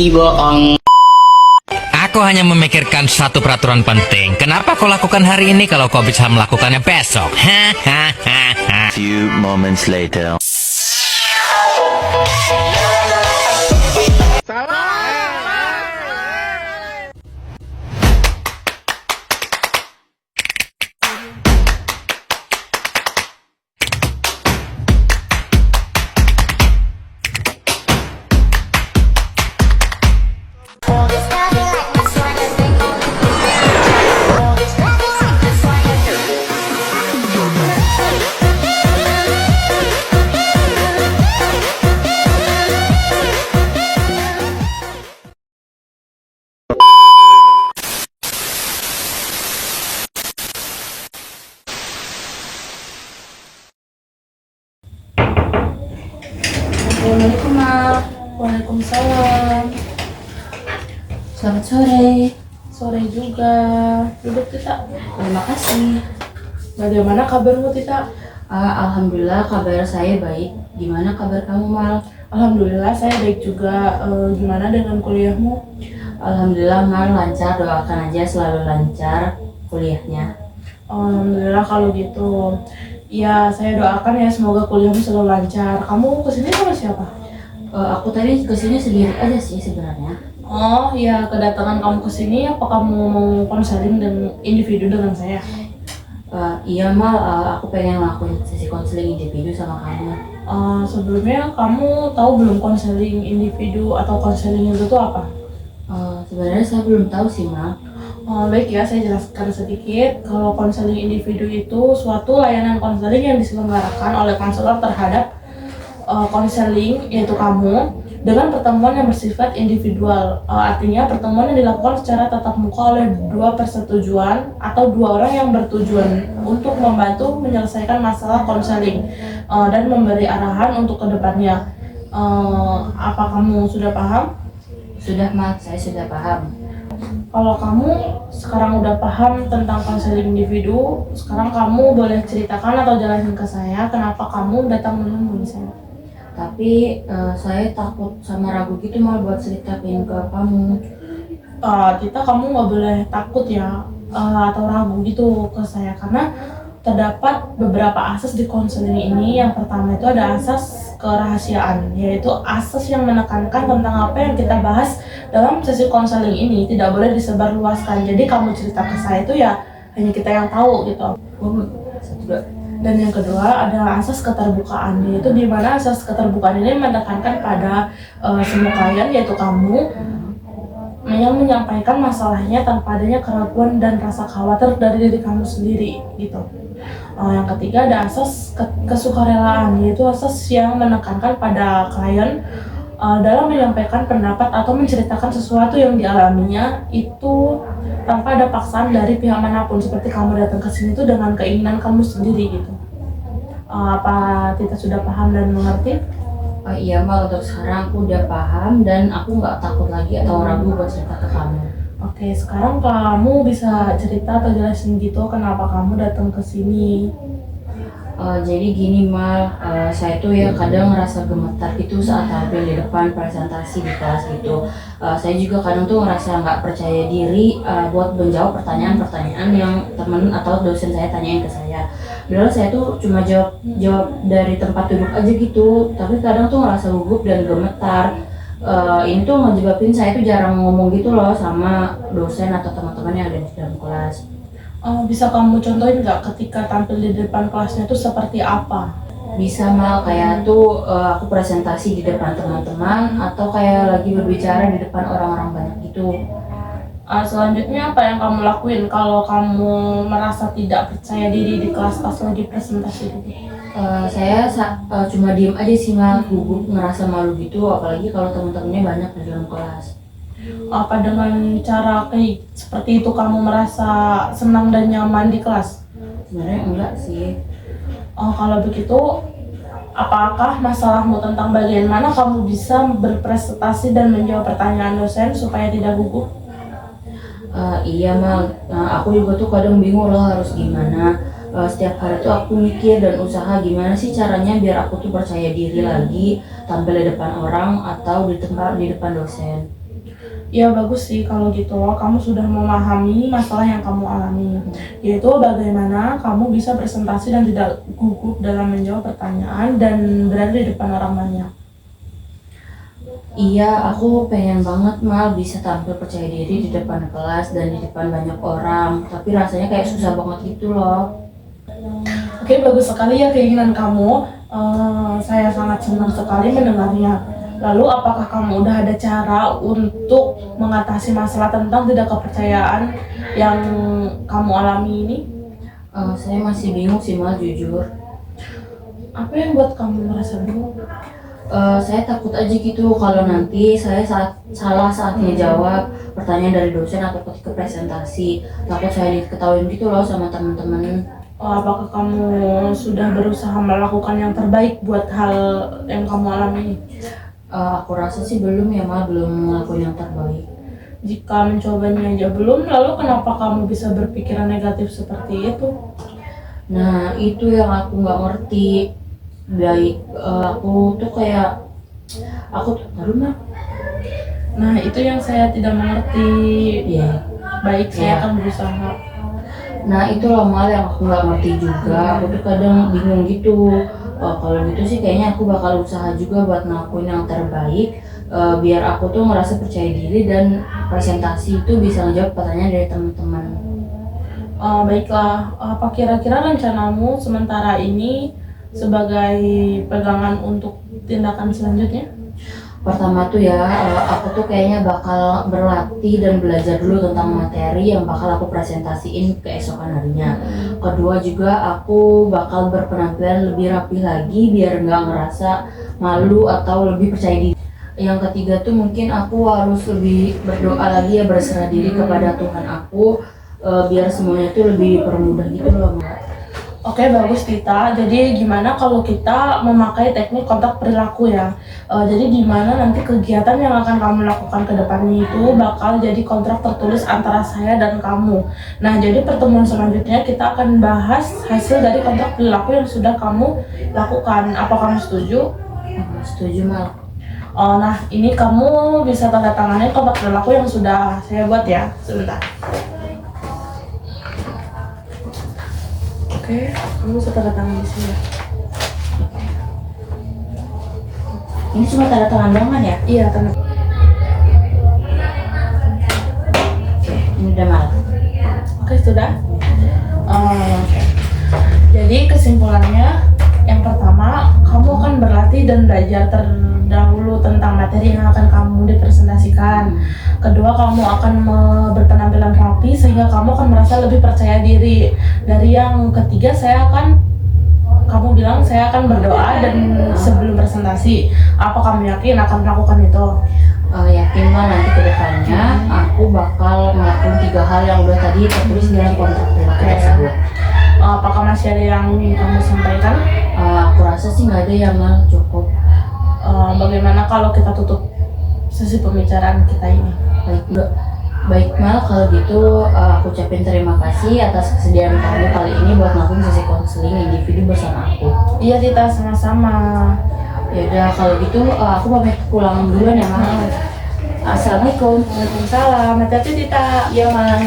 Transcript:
bohong. Aku hanya memikirkan satu peraturan penting. Kenapa kau lakukan hari ini kalau kau bisa melakukannya besok? Hahaha. Few moments later. Assalamualaikum, Mak. Waalaikumsalam. Selamat sore. Sore juga. Duduk, Tita. Terima kasih. Bagaimana kabarmu, Tita? Alhamdulillah kabar saya baik. Gimana kabar kamu, Mal? Alhamdulillah saya baik juga. Gimana dengan kuliahmu? Alhamdulillah Mal lancar. Doakan aja selalu lancar kuliahnya. Alhamdulillah kalau gitu. Ya, saya doakan ya semoga kuliahmu selalu lancar. Kamu kesini sama siapa? Aku tadi kesini sendiri aja sih sebenarnya. Oh ya, kedatangan kamu kesini apa kamu mau konseling dan individu dengan saya? Iya Mal, aku pengen ngelakuin sesi konseling individu sama kamu. Sebelumnya kamu tahu belum konseling individu atau konseling itu tuh apa? Sebenarnya saya belum tahu sih Mal. Baik ya, saya jelaskan sedikit. Kalau konseling individu itu suatu layanan konseling yang diselenggarakan oleh konselor terhadap konseling, yaitu kamu, dengan pertemuan yang bersifat individual. Artinya pertemuan yang dilakukan secara tatap muka oleh dua persetujuan atau dua orang yang bertujuan untuk membantu menyelesaikan masalah konseling dan memberi arahan untuk kedepannya. Apa kamu sudah paham? Sudah Mal, saya sudah paham. Kalau kamu sekarang udah paham tentang konseling individu, sekarang kamu boleh ceritakan atau jelasin ke saya kenapa kamu datang menemui saya. Tapi saya takut sama ragu gitu Mal buat ceritain ke kamu. Tita, kamu nggak boleh takut ya atau ragu gitu ke saya, karena terdapat beberapa asas di konseling ini. Yang pertama itu ada asas kerahasiaan, yaitu asas yang menekankan tentang apa yang kita bahas dalam sesi konseling ini tidak boleh disebarluaskan. Jadi kamu cerita ke saya itu ya hanya kita yang tahu gitu. Dan yang kedua ada asas keterbukaan, yaitu di mana asas keterbukaan ini menekankan pada semua klien, yaitu kamu, yang menyampaikan masalahnya tanpa adanya keraguan dan rasa khawatir dari diri kamu sendiri gitu. Yang ketiga ada asas kesukarelaan, yaitu asas yang menekankan pada klien dalam menyampaikan pendapat atau menceritakan sesuatu yang dialaminya itu tanpa ada paksaan dari pihak manapun, seperti kamu datang ke sini itu dengan keinginan kamu sendiri gitu. Apa Tita sudah paham dan mengerti? Iya Mal, untuk sekarang aku udah paham dan aku nggak takut lagi atau ragu buat cerita ke kamu. Oke, sekarang kamu bisa cerita atau jelasin gitu kenapa kamu datang ke sini? Jadi gini Mal, saya tuh ya kadang ngerasa gemetar gitu saat tampil di depan presentasi di kelas gitu. Saya juga kadang tuh ngerasa nggak percaya diri buat menjawab pertanyaan-pertanyaan yang temen atau dosen saya tanyain ke saya. Padahal saya tuh cuma jawab dari tempat duduk aja gitu, tapi kadang tuh ngerasa gugup dan gemetar. Ini tuh menyebabin saya tuh jarang ngomong gitu loh sama dosen atau teman-teman yang ada di dalam kelas. Bisa kamu contohin nggak ketika tampil di depan kelasnya tuh seperti apa? Bisa Mal, kayak tuh aku presentasi di depan teman-teman atau kayak lagi berbicara di depan orang-orang banyak gitu. Selanjutnya apa yang kamu lakuin kalau kamu merasa tidak percaya diri di kelas pas lagi presentasi gitu? Saya cuma diem aja sih Mal, gugup, ngerasa malu gitu, apalagi kalau teman-temannya banyak di dalam kelas. Apa dengan cara kayak seperti itu kamu merasa senang dan nyaman di kelas? Sebenarnya enggak sih. Kalau begitu, apakah masalahmu tentang bagian mana kamu bisa berprestasi dan menjawab pertanyaan dosen supaya tidak gugup? Iya Mal, aku juga tuh kadang bingung loh harus gimana. Setiap hari tuh aku mikir dan usaha gimana sih caranya biar aku tuh percaya diri lagi tampil di depan orang atau di depan dosen. Ya bagus sih kalau gitu, kamu sudah memahami masalah yang kamu alami, yaitu bagaimana kamu bisa presentasi dan tidak gugup dalam menjawab pertanyaan dan berada di depan orang banyak. Iya, aku pengen banget Mal bisa tampil percaya diri di depan kelas dan di depan banyak orang. Tapi rasanya kayak susah banget gitu loh. Oke, bagus sekali ya keinginan kamu. Saya sangat senang sekali mendengarnya. Lalu, apakah kamu udah ada cara untuk mengatasi masalah tentang tidak kepercayaan yang kamu alami ini? Saya masih bingung sih Mal, jujur. Apa yang buat kamu merasa bingung? Saya takut aja gitu kalau nanti saya salah saat ngejawab pertanyaan dari dosen atau ketika presentasi. Takut saya diketawain gitu loh sama teman-teman. Apakah kamu sudah berusaha melakukan yang terbaik buat hal yang kamu alami ini? Aku rasa sih belum ya Mal, belum ngelakuin yang terbaik. Jika mencobanya aja belum, lalu kenapa kamu bisa berpikiran negatif seperti itu? Nah itu yang aku nggak ngerti. Aku tuh kayak aku tuh taruh Mal. Nah, itu yang saya tidak mengerti. Iya. Baik, saya Ya. akan berusaha. Nah itu loh Mal yang aku nggak ngerti juga. Aku tuh kadang bingung gitu. Kalau gitu sih kayaknya aku bakal usaha juga buat ngelakuin yang terbaik, biar aku tuh ngerasa percaya diri dan presentasi itu bisa ngejawab pertanyaan dari teman-teman. Baiklah, apa kira-kira rencanamu sementara ini sebagai pegangan untuk tindakan selanjutnya? Pertama tuh ya, aku tuh kayaknya bakal berlatih dan belajar dulu tentang materi yang bakal aku presentasiin keesokan harinya. Kedua juga aku bakal berpenampilan lebih rapi lagi biar nggak ngerasa malu atau lebih percaya diri. Yang ketiga tuh mungkin aku harus lebih berdoa lagi ya, berserah diri kepada Tuhan aku, biar semuanya tuh lebih dipermudah gitu loh Mbak. Oke, bagus Tita. Jadi gimana kalau kita memakai teknik kontak perilaku ya? Jadi gimana nanti kegiatan yang akan kamu lakukan ke depannya itu bakal jadi kontrak tertulis antara saya dan kamu. Nah, jadi pertemuan selanjutnya kita akan bahas hasil dari kontrak perilaku yang sudah kamu lakukan. Apa kamu setuju? Setuju Mal. Nah, ini kamu bisa tanda tangannya kontrak perilaku yang sudah saya buat ya. Sebentar. Oke, kamu bisa tanda tangan di sini. Ini cuma tanda tangan doang kan ya? Iya, tanda. Oke, ini udah Mal. Oke, sudah. Oke. Jadi kesimpulannya, yang pertama, kamu akan berlatih dan belajar terdahulu tentang materi yang akan kamu dipresentasikan. Kedua, kamu akan berpenampilan rapi sehingga kamu akan merasa lebih percaya diri. Dari yang ketiga, kamu bilang saya akan berdoa dan sebelum presentasi. Apa kamu yakin akan melakukan itu? Yakin Mal, nanti kedepannya aku bakal melakukan 3 hal yang udah tadi tertulis dalam kontrak perilaku tersebut. Apakah masih ada yang ingin kamu sampaikan? Aku rasa sih nggak ada ya Mal, cukup. Bagaimana kalau kita tutup sesi pembicaraan kita ini? Baik Mal, kalau gitu aku ucapin terima kasih atas kesediaan kamu kali ini buat ngelakuin sesi konseling individu bersama aku. Iya Tita, sama-sama. Ya udah kalau gitu aku pamit pulang duluan ya Mal. Assalamualaikum. Waalaikumsalam. Hati-hati Tita. Iya Mal.